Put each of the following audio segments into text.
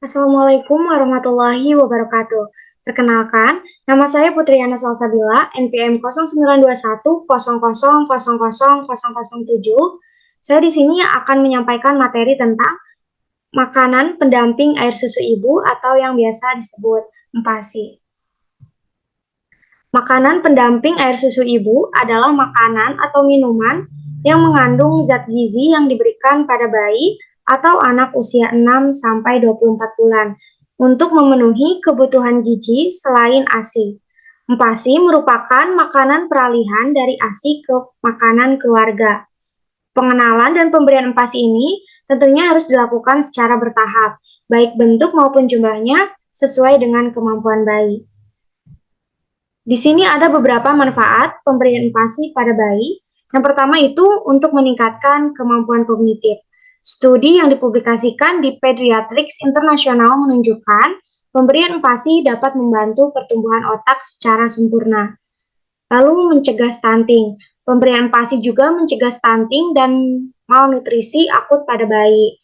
Assalamualaikum warahmatullahi wabarakatuh. Perkenalkan, nama saya Putriana Salsabila, NPM 092100000007. Saya di sini akan menyampaikan materi tentang makanan pendamping air susu ibu atau yang biasa disebut MPASI. Makanan pendamping air susu ibu adalah makanan atau minuman yang mengandung zat gizi yang diberikan pada bayi atau anak usia 6-24 bulan untuk memenuhi kebutuhan gizi selain ASI. MPASI merupakan makanan peralihan dari ASI ke makanan keluarga. Pengenalan dan pemberian MPASI ini tentunya harus dilakukan secara bertahap, baik bentuk maupun jumlahnya sesuai dengan kemampuan bayi. Di sini ada beberapa manfaat pemberian MPASI pada bayi. Yang pertama itu untuk meningkatkan kemampuan kognitif. Studi yang dipublikasikan di Pediatrics International menunjukkan pemberian MPASI dapat membantu pertumbuhan otak secara sempurna. Lalu mencegah stunting. Pemberian MPASI juga mencegah stunting dan malnutrisi akut pada bayi.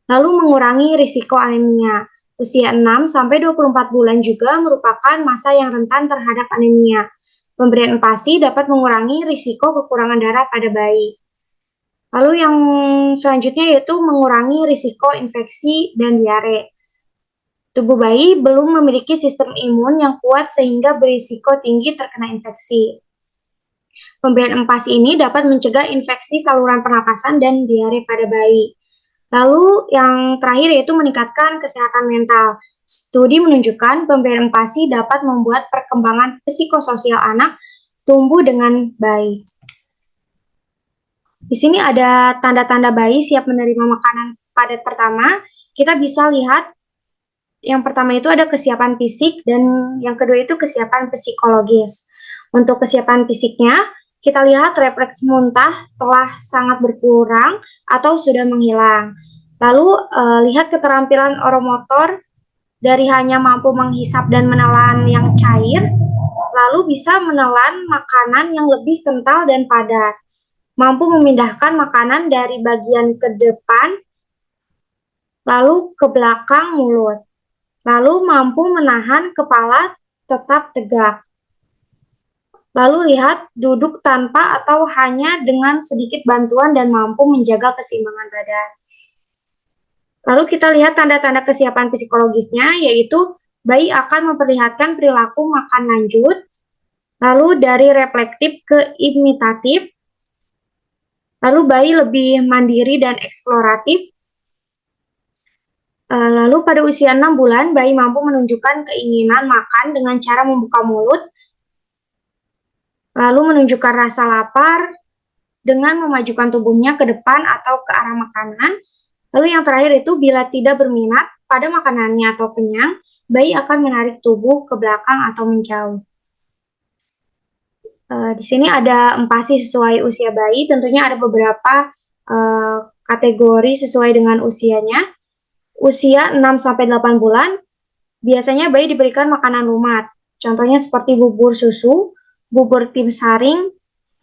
Lalu mengurangi risiko anemia. Usia 6-24 bulan juga merupakan masa yang rentan terhadap anemia. Pemberian MPASI dapat mengurangi risiko kekurangan darah pada bayi. Lalu yang selanjutnya yaitu mengurangi risiko infeksi dan diare. Tubuh bayi belum memiliki sistem imun yang kuat sehingga berisiko tinggi terkena infeksi. Pemberian MPASI ini dapat mencegah infeksi saluran pernapasan dan diare pada bayi. Lalu yang terakhir yaitu meningkatkan kesehatan mental. Studi menunjukkan pemberian MPASI dapat membuat perkembangan psikososial anak tumbuh dengan baik. Di sini ada tanda-tanda bayi siap menerima makanan padat pertama. Kita bisa lihat yang pertama itu ada kesiapan fisik dan yang kedua itu kesiapan psikologis. Untuk kesiapan fisiknya, kita lihat refleks muntah telah sangat berkurang atau sudah menghilang. Lalu lihat keterampilan oromotor dari hanya mampu menghisap dan menelan yang cair, lalu bisa menelan makanan yang lebih kental dan padat. Mampu memindahkan makanan dari bagian ke depan, lalu ke belakang mulut. Lalu mampu menahan kepala tetap tegak. Lalu lihat duduk tanpa atau hanya dengan sedikit bantuan dan mampu menjaga keseimbangan badan. Lalu kita lihat tanda-tanda kesiapan psikologisnya, yaitu bayi akan memperlihatkan perilaku makan lanjut, lalu dari reflektif ke imitatif, lalu bayi lebih mandiri dan eksploratif. Lalu pada usia 6 bulan, bayi mampu menunjukkan keinginan makan dengan cara membuka mulut, lalu menunjukkan rasa lapar dengan memajukan tubuhnya ke depan atau ke arah makanan. Lalu yang terakhir itu bila tidak berminat pada makanannya atau kenyang, bayi akan menarik tubuh ke belakang atau menjauh. Di sini ada MPASI sesuai usia bayi, tentunya ada beberapa kategori sesuai dengan usianya. Usia 6-8 bulan, biasanya bayi diberikan makanan lumat, contohnya seperti bubur susu, bubur tim saring,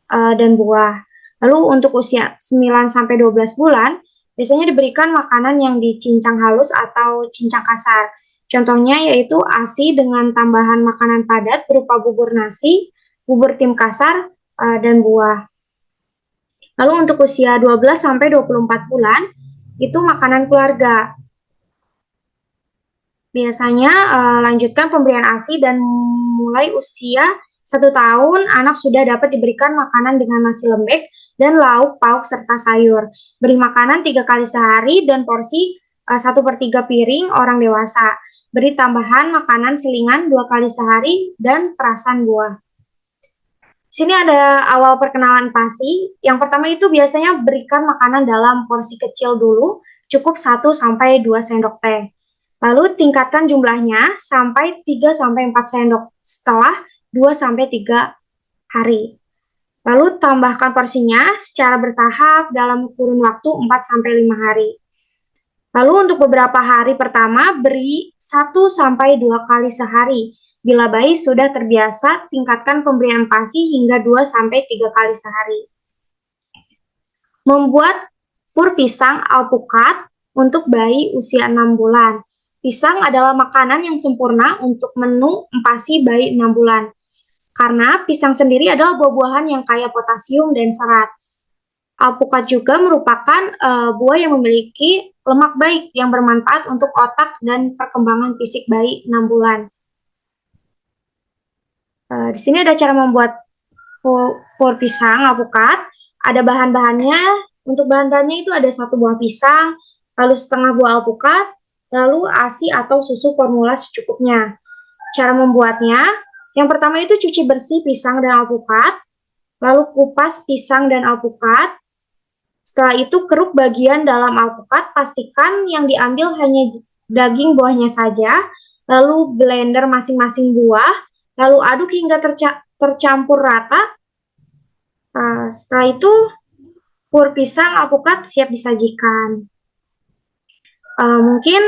dan buah. Lalu untuk usia 9-12 bulan, biasanya diberikan makanan yang dicincang halus atau cincang kasar. Contohnya yaitu ASI dengan tambahan makanan padat berupa bubur nasi, bubur tim kasar, dan buah. Lalu untuk usia 12-24 bulan, itu makanan keluarga. Biasanya lanjutkan pemberian ASI dan mulai usia 1 tahun, anak sudah dapat diberikan makanan dengan nasi lembek dan lauk pauk serta sayur. Beri makanan 3 kali sehari dan porsi 1/3 piring orang dewasa. Beri tambahan makanan selingan 2 kali sehari dan perasan buah. Di sini ada awal perkenalan MPASI. Yang pertama itu biasanya berikan makanan dalam porsi kecil dulu, cukup 1-2 sendok teh. Lalu tingkatkan jumlahnya sampai 3-4 sendok setelah 2-3 hari. Lalu tambahkan porsinya secara bertahap dalam kurun waktu 4-5 hari. Lalu untuk beberapa hari pertama beri 1-2 kali sehari. Bila bayi sudah terbiasa, tingkatkan pemberian MPASI hingga 2-3 kali sehari. Membuat pur pisang alpukat untuk bayi usia 6 bulan. Pisang adalah makanan yang sempurna untuk menu empasi bayi 6 bulan. Karena pisang sendiri adalah buah-buahan yang kaya potasium dan serat. Alpukat juga merupakan buah yang memiliki lemak baik yang bermanfaat untuk otak dan perkembangan fisik bayi 6 bulan. Di sini ada cara membuat pur pisang alpukat. Ada bahan-bahannya. Untuk bahan-bahannya itu ada 1 buah pisang, lalu setengah buah alpukat, lalu ASI atau susu formula secukupnya. Cara membuatnya, yang pertama itu cuci bersih pisang dan alpukat, lalu kupas pisang dan alpukat. Setelah itu keruk bagian dalam alpukat, pastikan yang diambil hanya daging buahnya saja, lalu blender masing-masing buah, lalu aduk hingga tercampur rata. Setelah itu pur pisang alpukat siap disajikan. Mungkin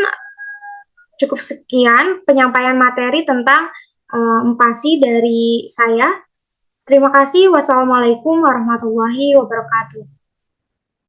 cukup sekian penyampaian materi tentang empasi dari saya. Terima kasih. Wassalamualaikum warahmatullahi wabarakatuh.